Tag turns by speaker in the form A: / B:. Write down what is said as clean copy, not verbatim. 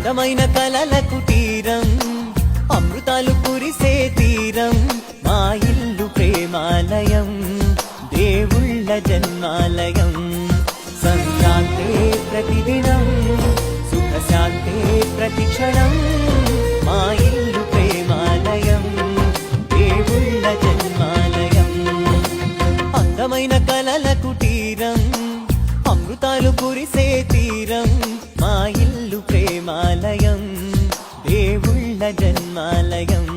A: అందమైన కలల కుటీరం, అమృతాలు కురిసే తీరం, మా ఇల్లు ప్రేమాలయం, దేవుళ్ళ జన్మాలయం. సంక్రాంతే ప్రతిదినం, సుఖశాంతే ప్రతిక్షణం, మా ఇల్లు ప్రేమాలయం, దేవుళ్ళ జన్మాలయం. అందమైన కలల కుటీరం, అమృతాలు కురిసే తీరం, మా ఇల్లు ప్రేమాలయం, దేవుళ్ళ జన్మాలయం.